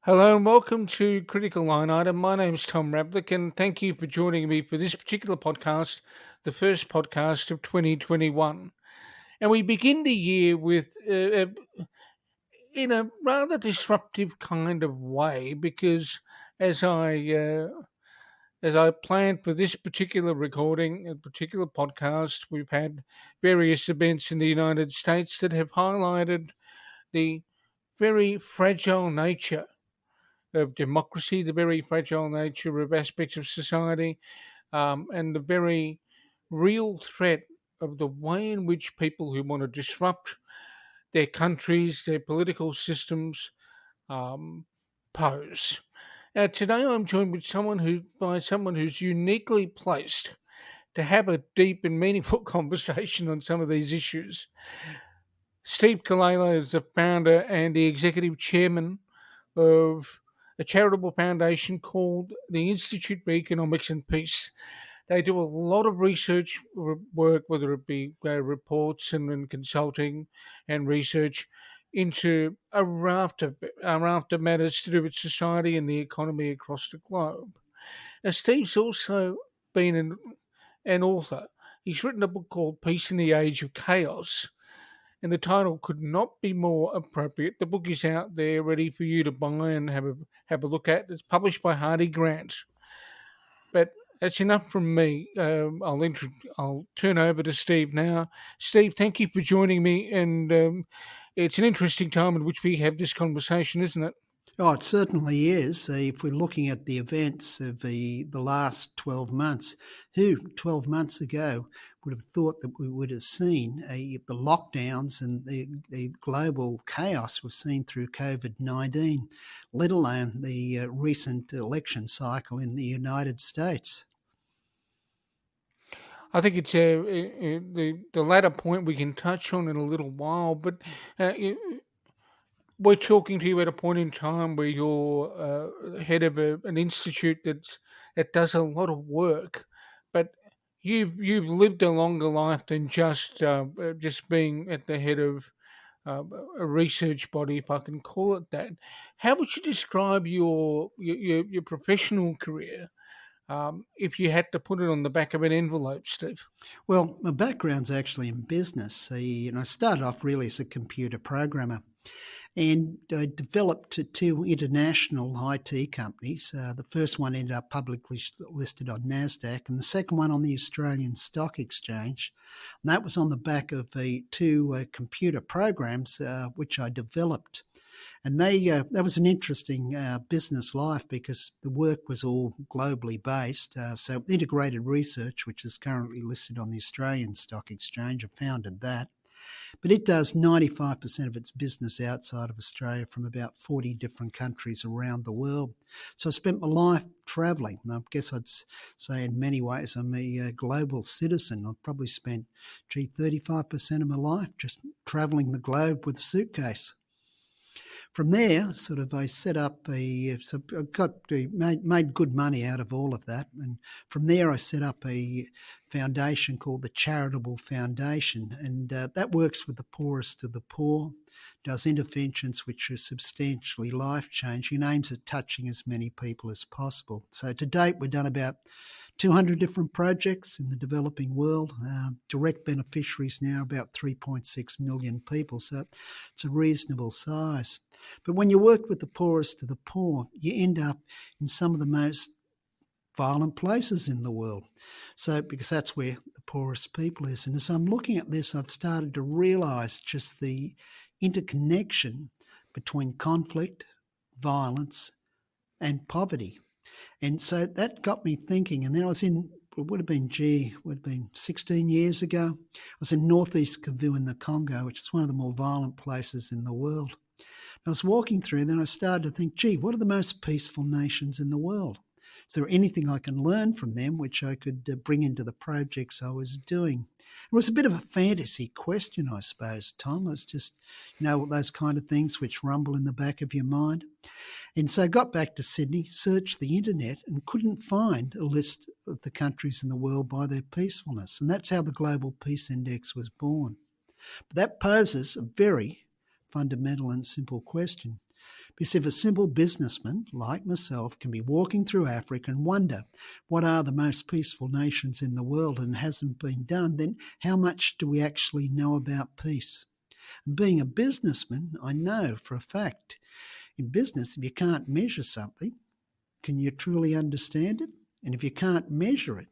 Hello and welcome to Critical Line Item. My name's Tom Ravlic, and thank you for joining me for this particular podcast, the first podcast of 2021. And we begin the year with, in a rather disruptive kind of way, because as I as I planned for this particular recording, a particular podcast, we've had various events in the United States that have highlighted the very fragile nature of democracy, the very fragile nature of aspects of society, and the very real threat of the way in which people who want to disrupt their countries, their political systems, um, pose. Today, I'm joined with someone who's uniquely placed to have a deep and meaningful conversation on some of these issues. Steve Killolea is the founder and the executive chairman of a charitable foundation called the Institute for Economics and Peace. They do a lot of research work, whether it be reports and consulting and research into a raft of matters to do with society and the economy across the globe. Now, Steve's also been an author. He's written a book called Peace in the Age of Chaos, and the title could not be more appropriate. The book is out there, ready for you to buy and have a look at. It's published by Hardy Grant. But that's enough from me. I'll turn over to Steve now. Steve, thank you for joining me, and it's an interesting time in which we have this conversation, isn't it? Oh, it certainly is. If we're looking at the events of the last 12 months, who 12 months ago would have thought that we would have seen the lockdowns and the global chaos we've seen through COVID-19, let alone the recent election cycle in the United States? I think it's the latter point we can touch on in a little while, but uh, we're talking to you at a point in time where you're head of an institute that does a lot of work, but you've lived a longer life than just being at the head of uh, a research body, if I can call it that. How would you describe your professional career if you had to put it on the back of an envelope, Steve? Well, my background's actually in business. I started off really as a computer programmer. And I developed two international IT companies. The first one ended up publicly listed on NASDAQ, and the second one on the Australian Stock Exchange. And that was on the back of two computer programs which I developed. And that was an interesting business life because the work was all globally based. So Integrated Research, which is currently listed on the Australian Stock Exchange, I founded that. But it does 95% of its business outside of Australia from about 40 different countries around the world. So I spent my life travelling. And I guess I'd say in many ways I'm a global citizen. I've probably spent, 35% of my life just travelling the globe with a suitcase. From there, I set up so I made good money out of all of that. And from there, I set up a foundation called the Charitable Foundation. And that works with the poorest of the poor, does interventions which are substantially life-changing and aims at touching as many people as possible. So to date, we've done about 200 different projects in the developing world. Direct beneficiaries now about 3.6 million people, so it's a reasonable size. But when you work with the poorest of the poor, you end up in some of the most violent places in the world. So because that's where the poorest people is. And as I'm looking at this, I've started to realise just the interconnection between conflict, violence, and poverty. And so that got me thinking. And then it would have been 16 years ago. I was in northeast Kivu in the Congo, which is one of the more violent places in the world. And I was walking through, and then I started to think, what are the most peaceful nations in the world? Is there anything I can learn from them which I could bring into the projects I was doing? It was a bit of a fantasy question, I suppose, Tom. It's just, those kind of things which rumble in the back of your mind. And so I got back to Sydney, searched the internet, and couldn't find a list of the countries in the world by their peacefulness. And that's how the Global Peace Index was born. But that poses a very fundamental and simple question. Because if a simple businessman like myself can be walking through Africa and wonder what are the most peaceful nations in the world and hasn't been done, then how much do we actually know about peace? And being a businessman, I know for a fact in business, if you can't measure something, can you truly understand it? And if you can't measure it,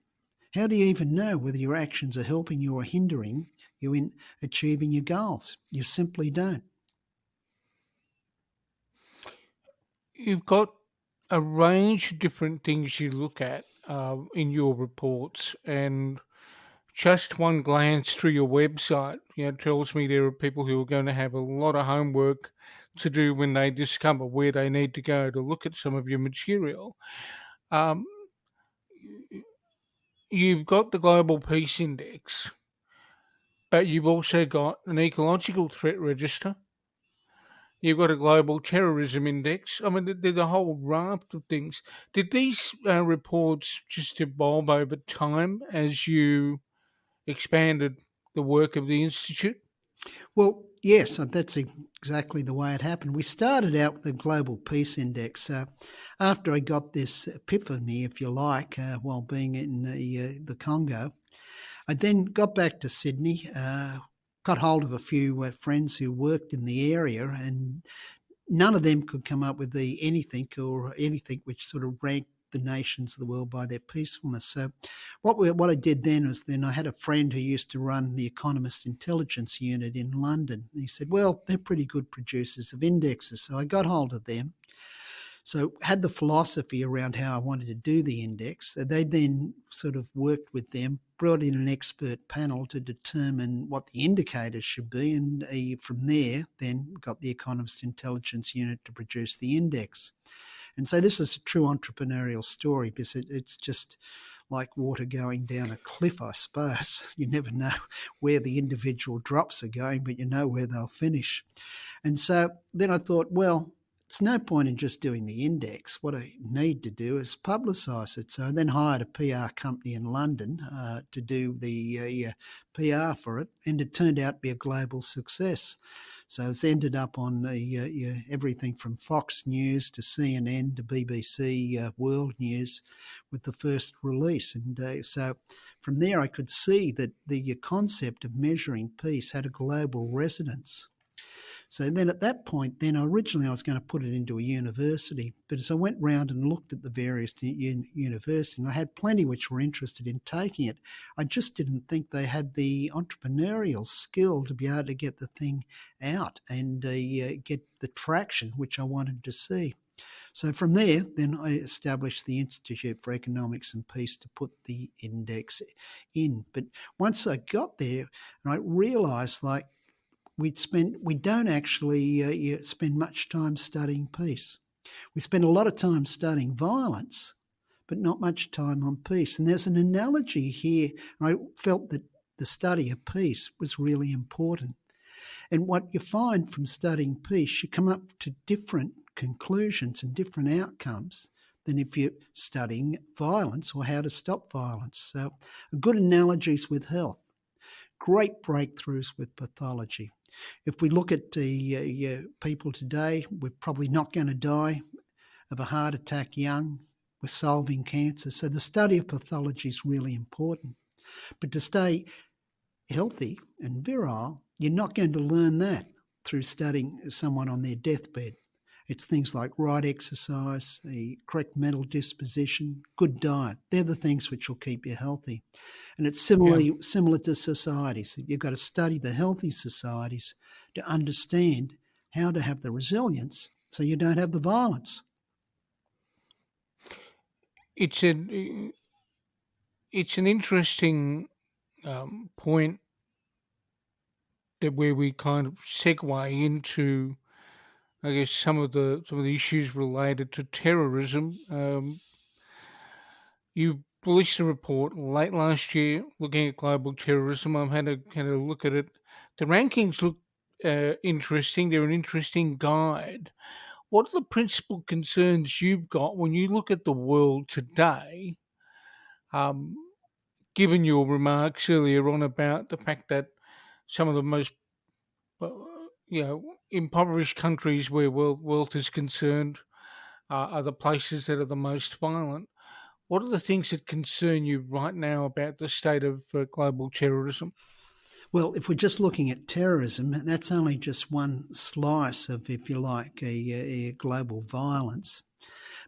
how do you even know whether your actions are helping you or hindering you in achieving your goals? You simply don't. You've got a range of different things you look at in your reports, and just one glance through your website, tells me there are people who are going to have a lot of homework to do when they discover where they need to go to look at some of your material. Um, you've got the Global Peace Index, but you've also got an ecological threat register. You've got a global terrorism index. I mean, there's a whole raft of things. Did these reports just evolve over time as you expanded the work of the institute? Well, yes, that's exactly the way it happened. We started out with the Global Peace Index. After I got this epiphany, if you like, while being in the Congo, I then got back to Sydney, got hold of a few friends who worked in the area, and none of them could come up with anything which sort of ranked the nations of the world by their peacefulness. So what I did then was I had a friend who used to run the Economist Intelligence Unit in London. And he said, well, they're pretty good producers of indexes. So I got hold of them. So had the philosophy around how I wanted to do the index. So they then sort of worked with them, brought in an expert panel to determine what the indicators should be, and from there then got the Economist Intelligence Unit to produce the index. And so this is a true entrepreneurial story because it's just like water going down a cliff, I suppose. You never know where the individual drops are going, but you know where they'll finish. And so then I thought, well, it's no point in just doing the index. What I need to do is publicise it. So I then hired a PR company in London to do the PR for it, and it turned out to be a global success. So it's ended up on everything from Fox News to CNN to BBC World News with the first release. And so from there I could see that the concept of measuring peace had a global resonance. So then at that point, originally I was going to put it into a university, but as I went round and looked at the various universities, and I had plenty which were interested in taking it, I just didn't think they had the entrepreneurial skill to be able to get the thing out and get the traction which I wanted to see. So from there, then I established the Institute for Economics and Peace to put the index in. But once I got there, and I realised we don't actually spend much time studying peace. We spend a lot of time studying violence, but not much time on peace. And there's an analogy here. I felt that the study of peace was really important. And what you find from studying peace, you come up to different conclusions and different outcomes than if you're studying violence or how to stop violence. So a good analogy is with health. Great breakthroughs with pathology. If we look at the people today, we're probably not going to die of a heart attack young. We're solving cancer. So the study of pathology is really important. But to stay healthy and virile, you're not going to learn that through studying someone on their deathbed. It's things like right exercise, a correct mental disposition, good diet. They're the things which will keep you healthy. And it's similar to societies. You've got to study the healthy societies to understand how to have the resilience so you don't have the violence. It's an interesting point that where we kind of segue into, I guess, some of the issues related to terrorism. You released a report late last year looking at global terrorism. I've had a look at it. The rankings look interesting. They're an interesting guide. What are the principal concerns you've got when you look at the world today? Um, Given your remarks earlier on about the fact that some of the most, uh, impoverished countries where wealth is concerned are the places that are the most violent. What are the things that concern you right now about the state of global terrorism? Well, if we're just looking at terrorism, that's only just one slice of, if you like, a global violence.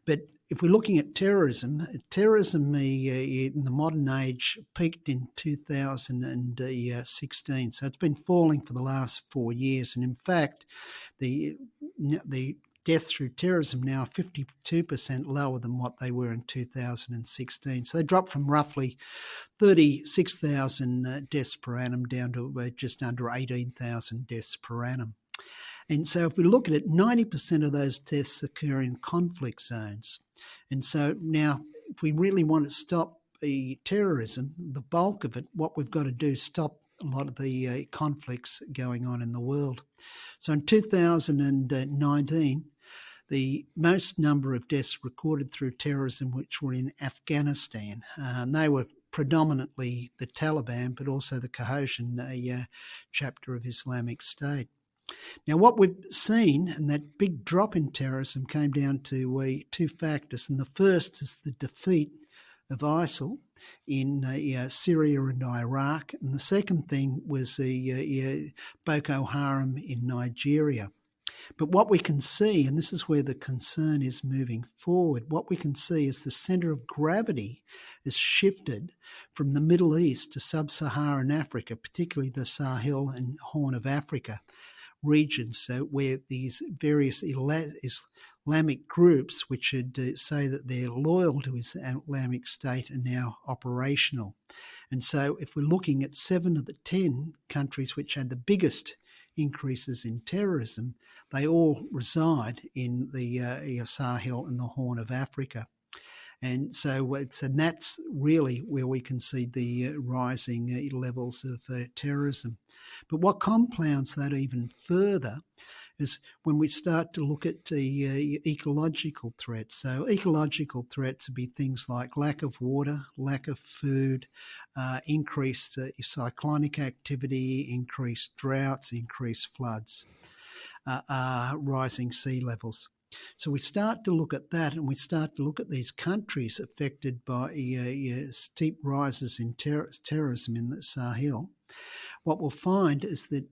But if we're looking at terrorism, terrorism in the modern age peaked in 2016. So it's been falling for the last 4 years. And in fact, the deaths through terrorism now are 52% lower than what they were in 2016. So they dropped from roughly 36,000 deaths per annum down to just under 18,000 deaths per annum. And so if we look at it, 90% of those deaths occur in conflict zones. And so now, if we really want to stop the terrorism, the bulk of it, what we've got to do is stop a lot of the conflicts going on in the world. So in 2019, the most number of deaths recorded through terrorism, which were in Afghanistan, and they were predominantly the Taliban, but also the Killolea chapter of Islamic State. Now, what we've seen, and that big drop in terrorism came down to two factors. And the first is the defeat of ISIL in Syria and Iraq. And the second thing was Boko Haram in Nigeria. But what we can see, and this is where the concern is moving forward, what we can see is the centre of gravity is shifted from the Middle East to sub-Saharan Africa, particularly the Sahel and Horn of Africa regions, so where these various Islamic groups, which should say that they're loyal to Islamic State, are now operational. And so if we're looking at 7 of the 10 countries which had the biggest increases in terrorism, they all reside in the Sahel and the Horn of Africa. And so that's really where we can see the rising levels of terrorism. But what compounds that even further is when we start to look at the ecological threats. So ecological threats would be things like lack of water, lack of food, increased cyclonic activity, increased droughts, increased floods, rising sea levels. So we start to look at that, and we start to look at these countries affected by steep rises in terrorism in the Sahel. What we'll find is that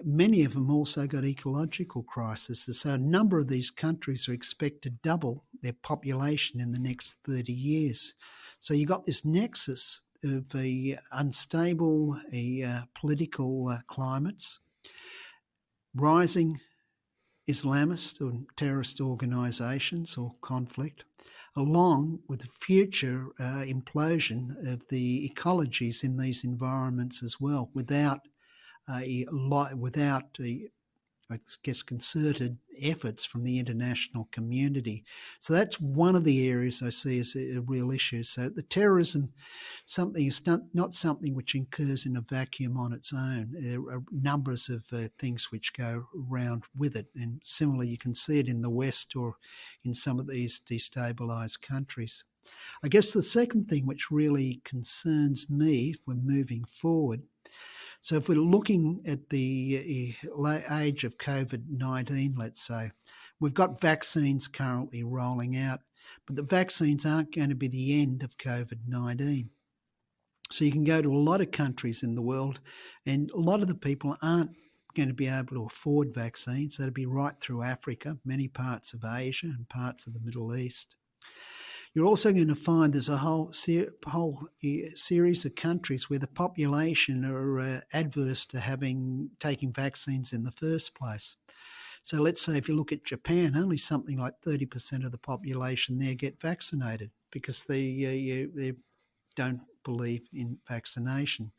many of them also got ecological crises. So a number of these countries are expected to double their population in the next 30 years. So you've got this nexus of unstable political climates, rising Islamist or terrorist organisations or conflict, along with the future implosion of the ecologies in these environments as well, without I guess, concerted efforts from the international community. So that's one of the areas I see as a real issue. So the terrorism, something is not something which occurs in a vacuum on its own. There are numbers of things which go around with it. And similarly, you can see it in the West or in some of these destabilised countries. I guess the second thing which really concerns me if we're moving forward, so if we're looking at the age of COVID-19, let's say, we've got vaccines currently rolling out, but the vaccines aren't going to be the end of COVID-19. So you can go to a lot of countries in the world, and a lot of the people aren't going to be able to afford vaccines. That'll be right through Africa, many parts of Asia and parts of the Middle East. You're also going to find there's a whole series of countries where the population are adverse to taking vaccines in the first place. So let's say if you look at Japan, only something like 30% of the population there get vaccinated because they don't believe in vaccination.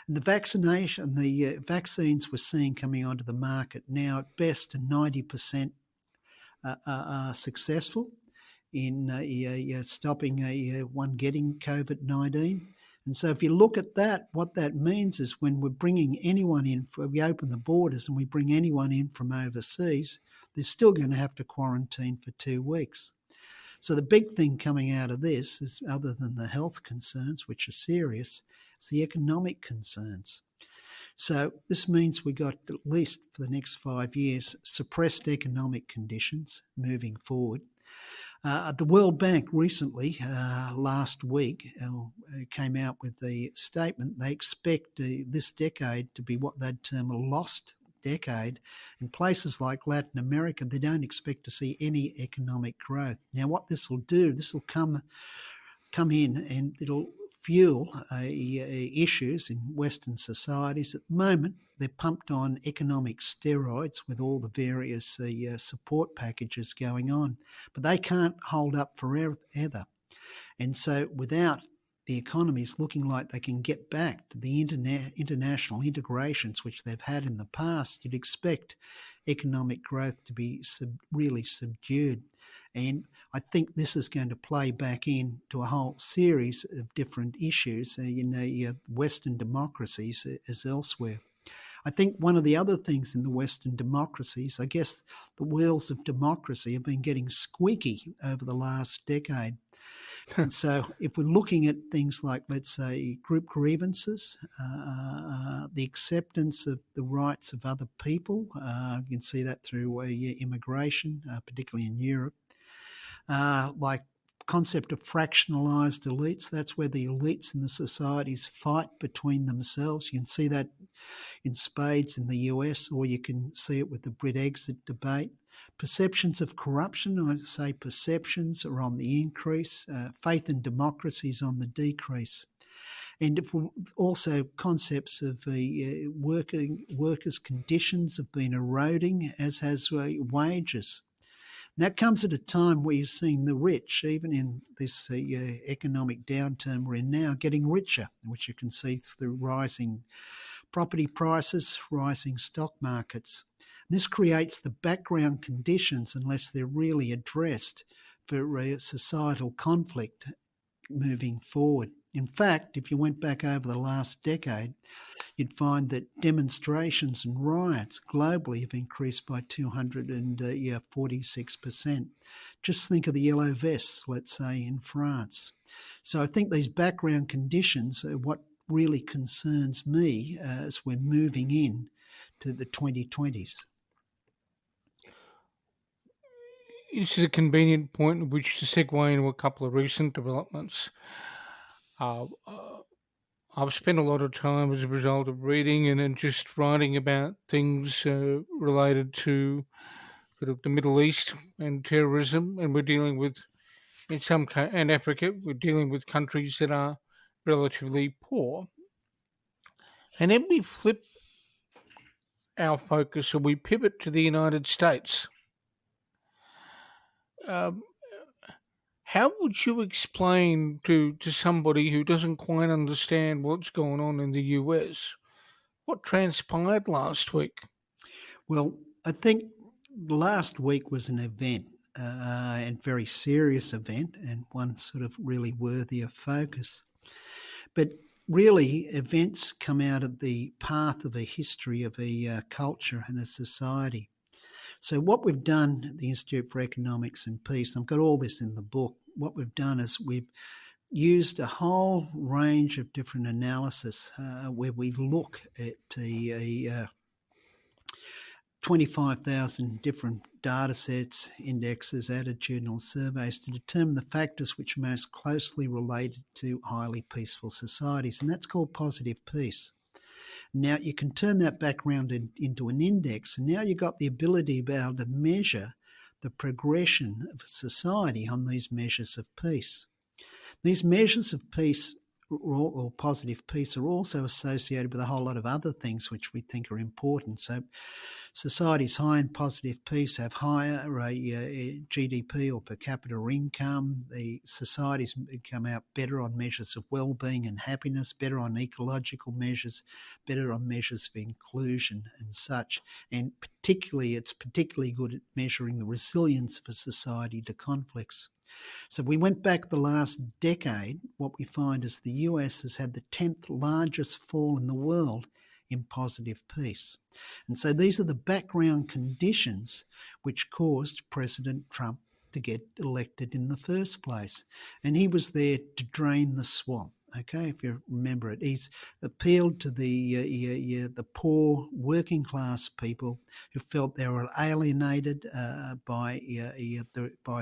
And the vaccines we're seeing coming onto the market now, at best, 90% are successful in stopping one getting COVID-19. And so if you look at that, what that means is when we're bringing anyone in, we open the borders and we bring anyone in from overseas, they're still going to have to quarantine for 2 weeks. So the big thing coming out of this is, other than the health concerns, which are serious, is the economic concerns. So this means we got, at least for the next 5 years, suppressed economic conditions moving forward. The World Bank recently, last week, came out with the statement they expect this decade to be what they'd term a lost decade. In places like Latin America, they don't expect to see any economic growth. Now, what this will do, this will come in and it'll fuel issues in Western societies. At the moment, they're pumped on economic steroids with all the various support packages going on, but they can't hold up forever. And so without the economies looking like they can get back to the international integrations which they've had in the past, you'd expect economic growth to be really subdued. And I think this is going to play back into a whole series of different issues, Western democracies as elsewhere. I think one of the other things in the Western democracies, I guess the wheels of democracy have been getting squeaky over the last decade. And so if we're looking at things like, let's say, group grievances, the acceptance of the rights of other people, you can see that through immigration, particularly in Europe, like concept of fractionalized elites. That's where the elites in the societies fight between themselves. You can see that in spades in the US, or you can see it with the Brexit debate. Perceptions of corruption, I say perceptions, are on the increase. Faith in democracy is on the decrease. And also concepts of workers' conditions have been eroding, as has wages. And that comes at a time where you're seeing the rich, even in this economic downturn we're in now, getting richer, which you can see through rising property prices, rising stock markets. This creates the background conditions, unless they're really addressed, for societal conflict moving forward. In fact, if you went back over the last decade, you'd find that demonstrations and riots globally have increased by 246%. Just think of the yellow vests, let's say, in France. So I think these background conditions are what really concerns me as we're moving in to the 2020s. This is a convenient point at which to segue into a couple of recent developments. I've spent a lot of time as a result of reading and just writing about things related to sort of the Middle East and terrorism, and we're dealing with, and Africa, we're dealing with countries that are relatively poor. And then we flip our focus and we pivot to the United States. How would you explain to somebody who doesn't quite understand what's going on in the US what transpired last week? Well, I think last week was an event, and very serious event, and one sort of really worthy of focus. But really, events come out of the path of a history of a culture and a society. So what we've done at the Institute for Economics and Peace, I've got all this in the book, what we've done is we've used a whole range of different analysis where we look at 25,000 different data sets, indexes, attitudinal surveys to determine the factors which are most closely related to highly peaceful societies, and that's called positive peace. Now you can turn that back around into an index, and now you've got the ability to be able to measure the progression of a society on these measures of peace. These measures of peace or positive peace are also associated with a whole lot of other things which we think are important. So societies high in positive peace have higher GDP or per capita income. The societies come out better on measures of well-being and happiness, better on ecological measures, better on measures of inclusion and such. And it's particularly good at measuring the resilience of a society to conflicts. So we went back the last decade. What we find is the US has had the 10th largest fall in the world in positive peace. And so these are the background conditions which caused President Trump to get elected in the first place. And he was there to drain the swamp. Okay, if you remember it, he's appealed to the poor working class people who felt they were alienated by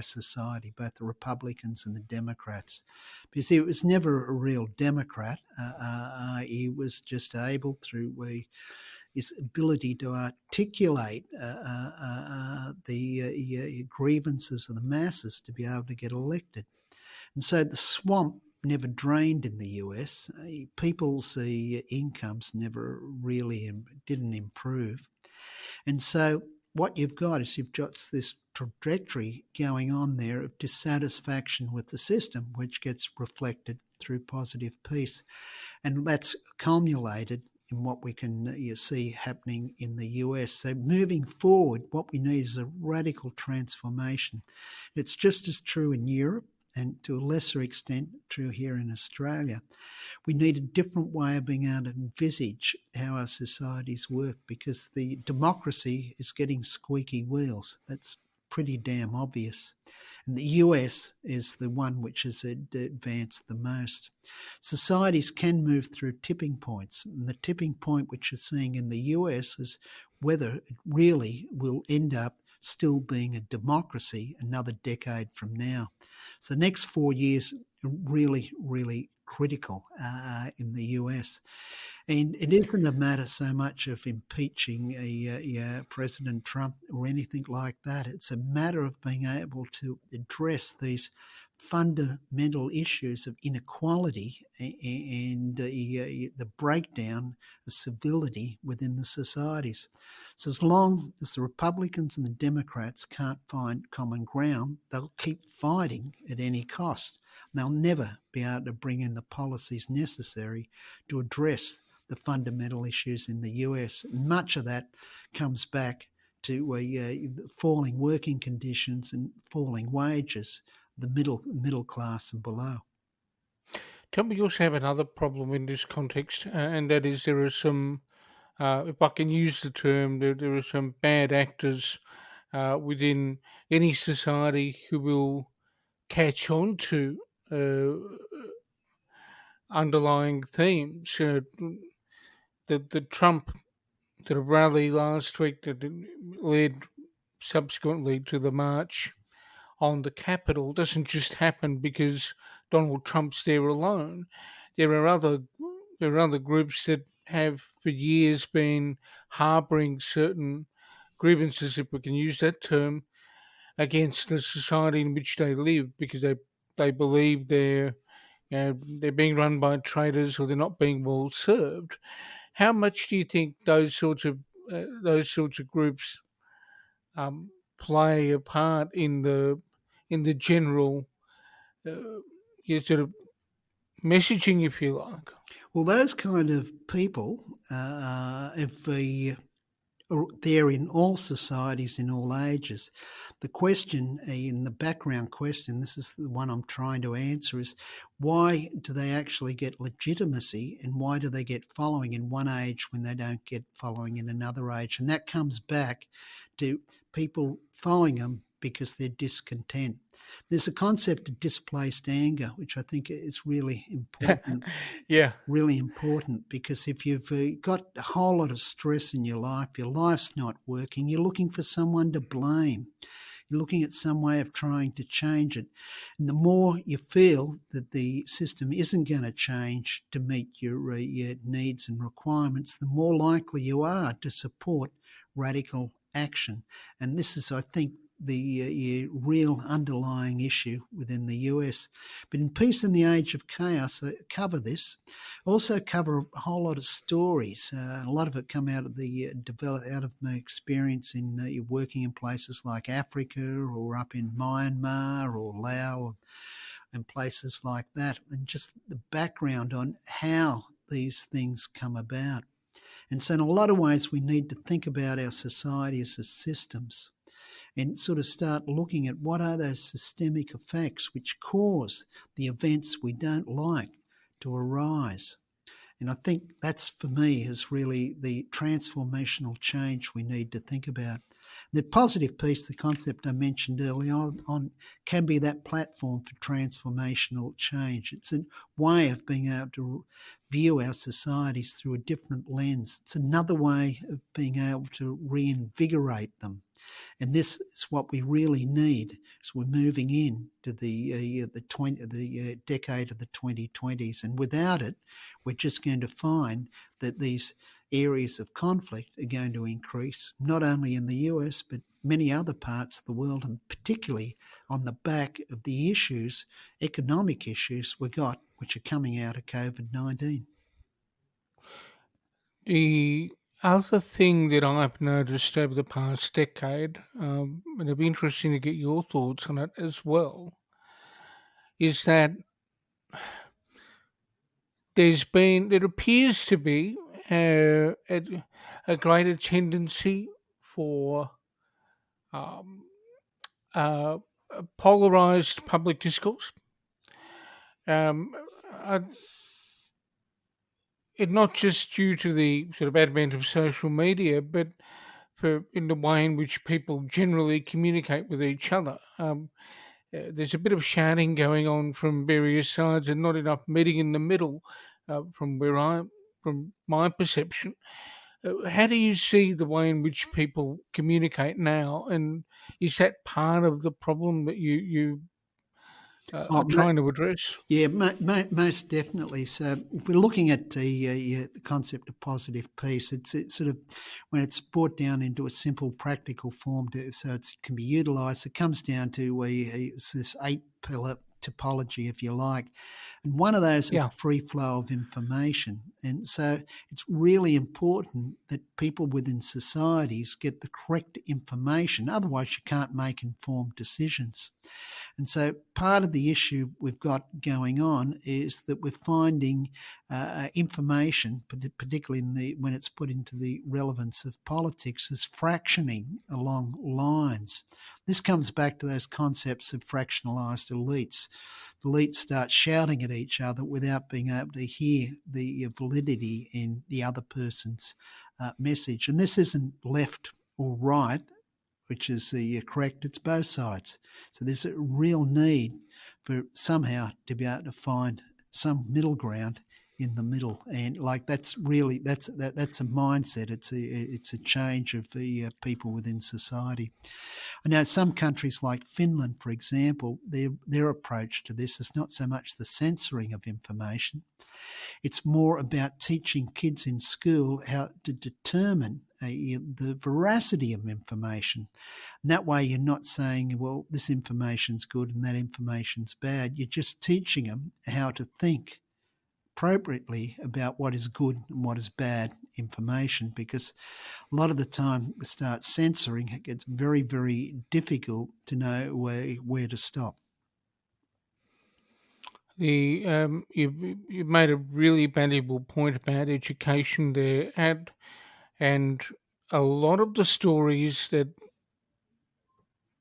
society, both the Republicans and the Democrats. Because he was never a real Democrat. He was just able through his ability to articulate the grievances of the masses to be able to get elected. And so the swamp never drained in the US. People's incomes never really didn't improve. And so what you've got is you've got this trajectory going on there of dissatisfaction with the system, which gets reflected through positive peace. And that's accumulated in what we can see happening in the US. So moving forward, what we need is a radical transformation. It's just as true in Europe and to a lesser extent true here in Australia. We need a different way of being able to envisage how our societies work, because the democracy is getting squeaky wheels. That's pretty damn obvious. And the US is the one which has advanced the most. Societies can move through tipping points. And the tipping point which you're seeing in the US is whether it really will end up still being a democracy another decade from now. So the next 4 years are really, really critical in the US. And it isn't a matter so much of impeaching President Trump or anything like that. It's a matter of being able to address these fundamental issues of inequality and the breakdown of civility within the societies. So as long as the Republicans and the Democrats can't find common ground, they'll keep fighting at any cost. They'll never be able to bring in the policies necessary to address the fundamental issues in the US. Much of that comes back to falling working conditions and falling wages, the middle class and below. Tell me, you also have another problem in this context, and that is there are some, if I can use the term, there are some bad actors within any society who will catch on to underlying themes. The Trump the rally last week that led subsequently to the march on the Capitol doesn't just happen because Donald Trump's there alone. There are other groups that have for years been harbouring certain grievances, if we can use that term, against the society in which they live because they believe they're being run by traitors or they're not being well served. How much do you think those sorts of groups play a part in the general sort of messaging, if you like? Well, those kind of people, if they're in all societies, in all ages. The question in the background question, this is the one I'm trying to answer, is why do they actually get legitimacy and why do they get following in one age when they don't get following in another age? And that comes back to people following them because they're discontent. There's a concept of displaced anger, which I think is really important. Yeah. Really important, because if you've got a whole lot of stress in your life's not working, you're looking for someone to blame. You're looking at some way of trying to change it. And the more you feel that the system isn't going to change to meet your needs and requirements, the more likely you are to support radical action. And this is, I think, the real underlying issue within the US. But in Peace in the Age of Chaos, I cover this. Also cover a whole lot of stories. A lot of it come out of out of my experience in working in places like Africa or up in Myanmar or Laos and places like that, and just the background on how these things come about. And so in a lot of ways, we need to think about our societies as systems and sort of start looking at what are those systemic effects which cause the events we don't like to arise. And I think that's, for me, is really the transformational change we need to think about. The positive piece, the concept I mentioned earlier on, can be that platform for transformational change. It's a way of being able to view our societies through a different lens. It's another way of being able to reinvigorate them. And this is what we really need as we're moving into the decade of the 2020s. And without it, we're just going to find that these areas of conflict are going to increase, not only in the US, but many other parts of the world, and particularly on the back of the issues, economic issues we got, which are coming out of COVID-19. The other thing that I've noticed over the past decade, and it'd be interesting to get your thoughts on it as well, is that there appears to be a greater tendency for um, uh, polarized public discourse. Um, uh, it not just due to the sort of advent of social media, but for in the way in which people generally communicate with each other. There's a bit of shouting going on from various sides, and not enough meeting in the middle, from my perception. How do you see the way in which people communicate now, and is that part of the problem that you are Oh, trying to address? Yeah, most definitely. So, if we're looking at the concept of positive peace, it's sort of when it's brought down into a simple, practical form, so it can be utilised. It comes down to it's this 8-pillar topology, if you like, and one of those is Yeah. free flow of information. And so, it's really important that people within societies get the correct information. Otherwise, you can't make informed decisions. And so part of the issue we've got going on is that we're finding information, particularly when it's put into the relevance of politics, is fractioning along lines. This comes back to those concepts of fractionalised elites. The elites start shouting at each other without being able to hear the validity in the other person's message. And this isn't left or right, which is the correct, it's both sides. So there's a real need for somehow to be able to find some middle ground in the middle, and like that's a mindset. It's a change of the people within society. I know some countries like Finland, for example, their approach to this is not so much the censoring of information. It's more about teaching kids in school how to determine the veracity of information. And that way you're not saying, well, this information's good and that information's bad. You're just teaching them how to think appropriately about what is good and what is bad information, because a lot of the time we start censoring, it gets very, very difficult to know where to stop. You made a really valuable point about education there, and a lot of the stories that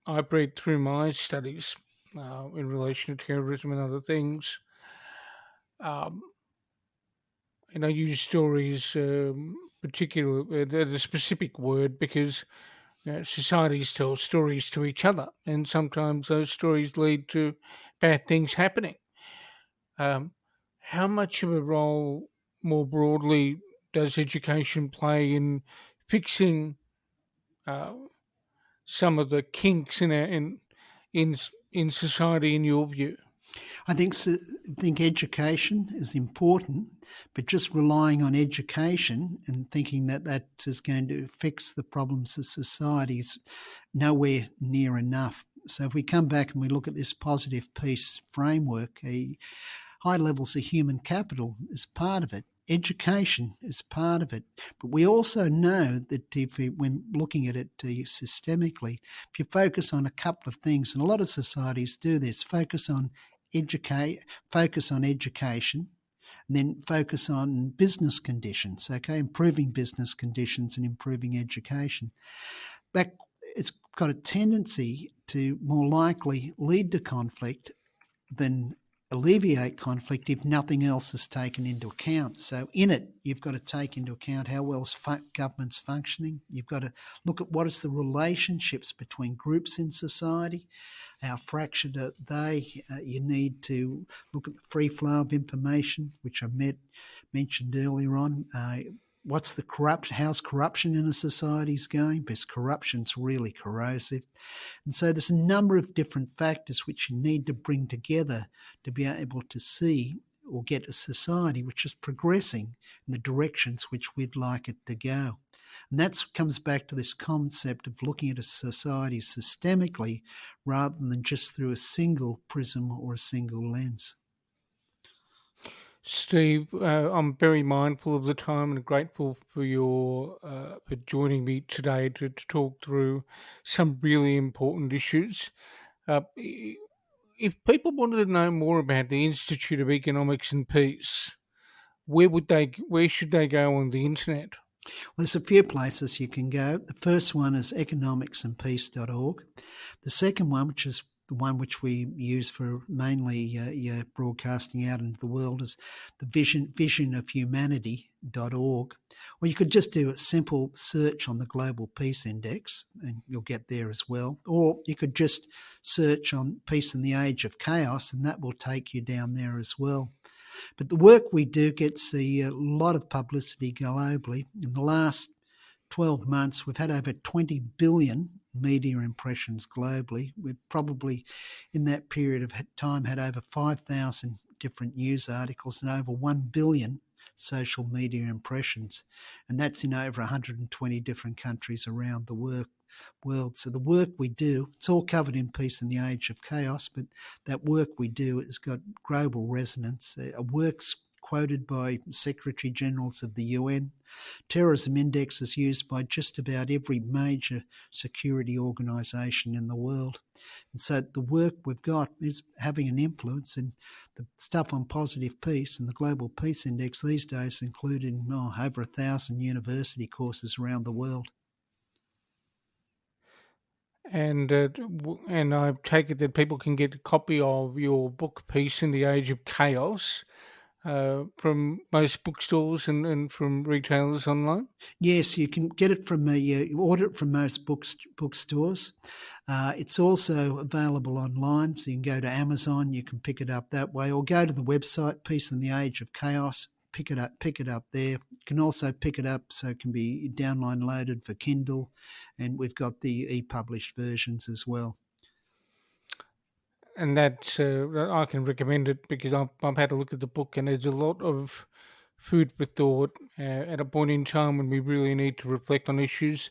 I've read through my studies in relation to terrorism and other things, um, and I use stories, particular the specific word because societies tell stories to each other, and sometimes those stories lead to bad things happening. Um, how much of a role, more broadly, does education play in fixing uh, some of the kinks in in society? In your view, I think education is important, but just relying on education and thinking that that is going to fix the problems of society is nowhere near enough. So if we come back and we look at this positive peace framework, high levels of human capital is part of it. Education is part of it. But we also know that when looking at it systemically, if you focus on a couple of things, and a lot of societies do this, focus on education, and then focus on business conditions, okay, improving business conditions and improving education. That it's got a tendency to more likely lead to conflict than alleviate conflict if nothing else is taken into account. So in it, you've got to take into account how well government's functioning. You've got to look at what is the relationships between groups in society, how fractured are they. You need to look at the free flow of information, which I mentioned earlier on. How's corruption in a society is going? Because corruption's really corrosive. And so there's a number of different factors which you need to bring together to be able to see or get a society which is progressing in the directions which we'd like it to go. And that comes back to this concept of looking at a society systemically rather than just through a single prism or a single lens. Steve, I'm very mindful of the time and grateful for for joining me today to talk through some really important issues. If people wanted to know more about the Institute of Economics and Peace, where should they go on the internet? Well, there's a few places you can go. The first one is economicsandpeace.org. The second one, which is the one which we use for mainly broadcasting out into the world, is the visionofhumanity.org. Or you could just do a simple search on the Global Peace Index and you'll get there as well. Or you could just search on Peace in the Age of Chaos and that will take you down there as well. But the work we do gets a lot of publicity globally. In the last 12 months, we've had over 20 billion media impressions globally. We've probably, in that period of time, had over 5,000 different news articles and over 1 billion social media impressions. And that's in over 120 different countries around the world. So the work we do, it's all covered in Peace in the Age of Chaos, but that work we do has got global resonance. Works quoted by Secretary Generals of the UN. Terrorism Index is used by just about every major security organisation in the world. And so the work we've got is having an influence, and the stuff on positive peace and the Global Peace Index these days included in over 1,000 university courses around the world. And I take it that people can get a copy of your book, Peace in the Age of Chaos, from most bookstores and from retailers online. Yes, you can get it from you order it from most bookstores. It's also available online, so you can go to Amazon. You can pick it up that way, or go to the website Peace in the Age of Chaos. Pick it up there. You can also pick it up so it can be downloaded for Kindle, and we've got the e-published versions as well. And that I can recommend it because I've had a look at the book, and there's a lot of food for thought at a point in time when we really need to reflect on issues.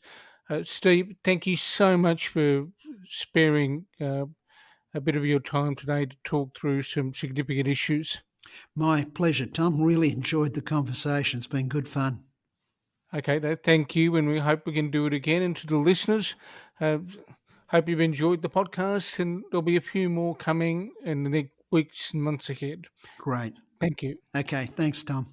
Steve, thank you so much for sparing a bit of your time today to talk through some significant issues. My pleasure, Tom. Really enjoyed the conversation. It's been good fun. Okay, thank you, and we hope we can do it again. And to the listeners, uh, hope you've enjoyed the podcast, and there'll be a few more coming in the next weeks and months ahead. Great. Thank you. Okay, thanks, Tom.